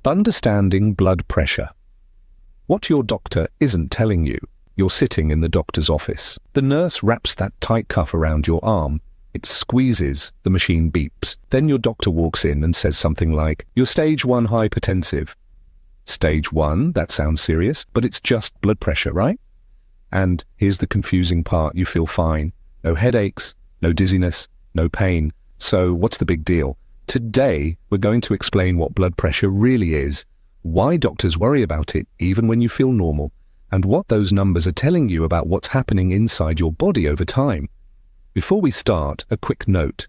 Understanding blood pressure. What your doctor isn't telling you. You're sitting in the doctor's office. The nurse wraps that tight cuff around your arm. It squeezes, the machine beeps. Then your doctor walks in and says something like, "You're stage 1 hypertensive." Stage 1, that sounds serious, but it's just blood pressure, right? And here's the confusing part, you feel fine. No headaches, no dizziness, no pain. So what's the big deal? Today, we're going to explain what blood pressure really is, why doctors worry about it even when you feel normal, and what those numbers are telling you about what's happening inside your body over time. Before we start, a quick note.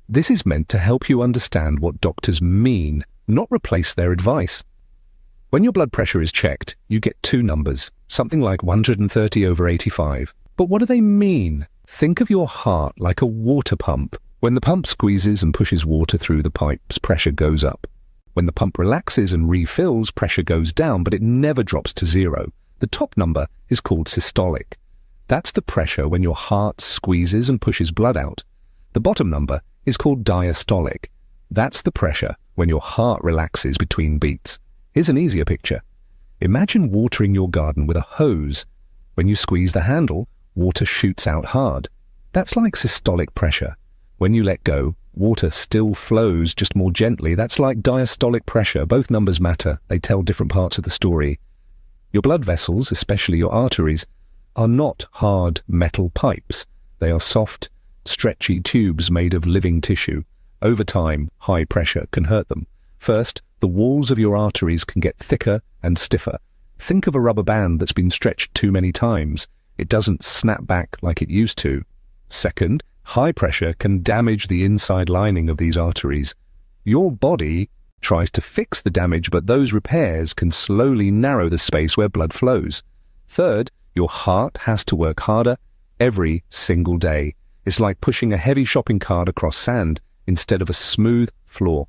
This is meant to help you understand what doctors mean, not replace their advice. When your blood pressure is checked, you get two numbers, something like 130/85. But what do they mean? Think of your heart like a water pump. When the pump squeezes and pushes water through the pipes, pressure goes up. When the pump relaxes and refills, pressure goes down, but it never drops to zero. The top number is called systolic. That's the pressure when your heart squeezes and pushes blood out. The bottom number is called diastolic. That's the pressure when your heart relaxes between beats. Here's an easier picture. Imagine watering your garden with a hose. When you squeeze the handle, water shoots out hard. That's like systolic pressure. When you let go, water still flows, just more gently. That's like diastolic pressure. Both numbers matter. They tell different parts of the story. Your blood vessels, especially your arteries, are not hard metal pipes. They are soft, stretchy tubes made of living tissue. Over time, high pressure can hurt them. First, the walls of your arteries can get thicker and stiffer. Think of a rubber band that's been stretched too many times. It doesn't snap back like it used to. Second, high pressure can damage the inside lining of these arteries. Your body tries to fix the damage, but those repairs can slowly narrow the space where blood flows. Third, your heart has to work harder every single day. It's like pushing a heavy shopping cart across sand instead of a smooth floor.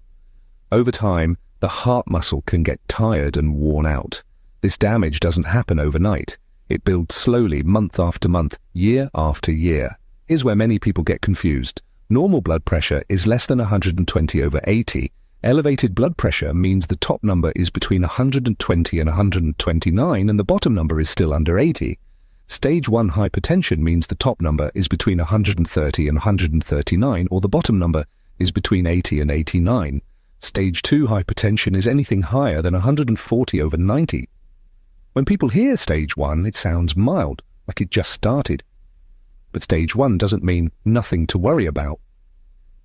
Over time, the heart muscle can get tired and worn out. This damage doesn't happen overnight. It builds slowly, month after month, year after year. Here's where many people get confused. Normal blood pressure is less than 120/80. Elevated blood pressure means the top number is between 120 and 129 and the bottom number is still under 80. Stage 1 hypertension means the top number is between 130 and 139 or the bottom number is between 80 and 89. Stage 2 hypertension is anything higher than 140/90. When people hear stage 1, it sounds mild, like it just started. But stage 1 doesn't mean nothing to worry about.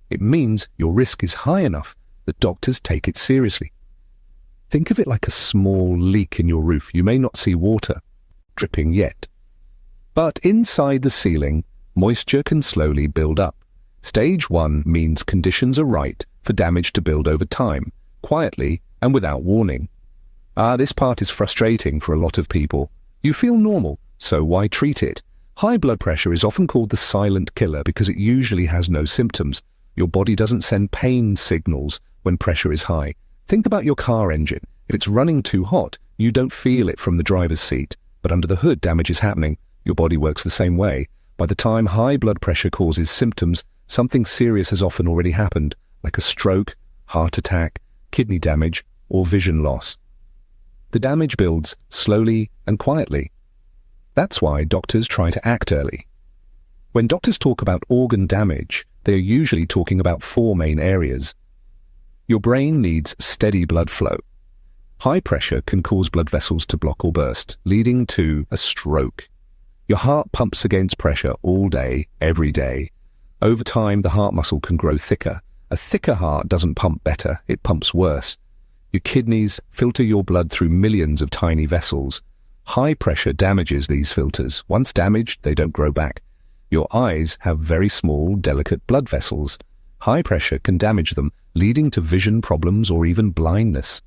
It means your risk is high enough that doctors take it seriously. Think of it like a small leak in your roof. You may not see water dripping yet, but inside the ceiling, moisture can slowly build up. Stage 1 means conditions are right for damage to build over time, quietly and without warning. This part is frustrating for a lot of people. You feel normal, so why treat it? High blood pressure is often called the silent killer because it usually has no symptoms. Your body doesn't send pain signals when pressure is high. Think about your car engine. If it's running too hot, you don't feel it from the driver's seat, but under the hood damage is happening. Your body works the same way. By the time high blood pressure causes symptoms, something serious has often already happened, like a stroke, heart attack, kidney damage, or vision loss. The damage builds slowly and quietly. That's why doctors try to act early. When doctors talk about organ damage, they are usually talking about four main areas. Your brain needs steady blood flow. High pressure can cause blood vessels to block or burst, leading to a stroke. Your heart pumps against pressure all day, every day. Over time, the heart muscle can grow thicker. A thicker heart doesn't pump better, it pumps worse. Your kidneys filter your blood through millions of tiny vessels. High pressure damages these filters. Once damaged, they don't grow back. Your eyes have very small, delicate blood vessels. High pressure can damage them, leading to vision problems or even blindness.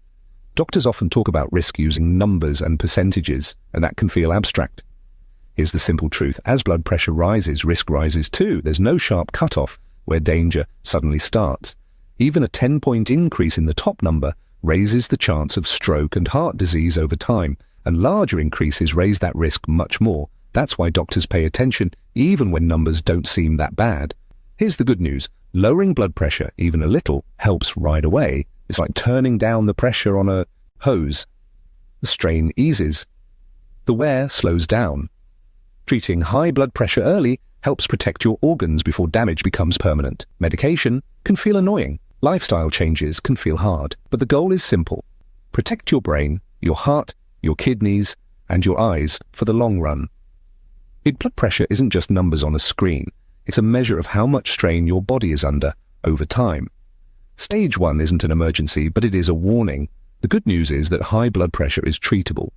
Doctors often talk about risk using numbers and percentages, and that can feel abstract. Here's the simple truth. As blood pressure rises, risk rises too. There's no sharp cutoff where danger suddenly starts. Even a 10-point increase in the top number raises the chance of stroke and heart disease over time, and larger increases raise that risk much more. That's why doctors pay attention, even when numbers don't seem that bad. Here's the good news. Lowering blood pressure, even a little, helps right away. It's like turning down the pressure on a hose. The strain eases. The wear slows down. Treating high blood pressure early helps protect your organs before damage becomes permanent. Medication can feel annoying. Lifestyle changes can feel hard. But the goal is simple. Protect your brain, your heart, your kidneys, and your eyes for the long run. Blood pressure isn't just numbers on a screen. It's a measure of how much strain your body is under over time. Stage 1 isn't an emergency, but it is a warning. The good news is that high blood pressure is treatable.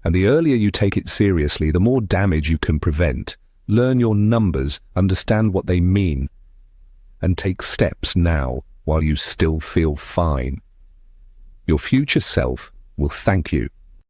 And the earlier you take it seriously, the more damage you can prevent. Learn your numbers, understand what they mean, and take steps now while you still feel fine. Your future self will thank you.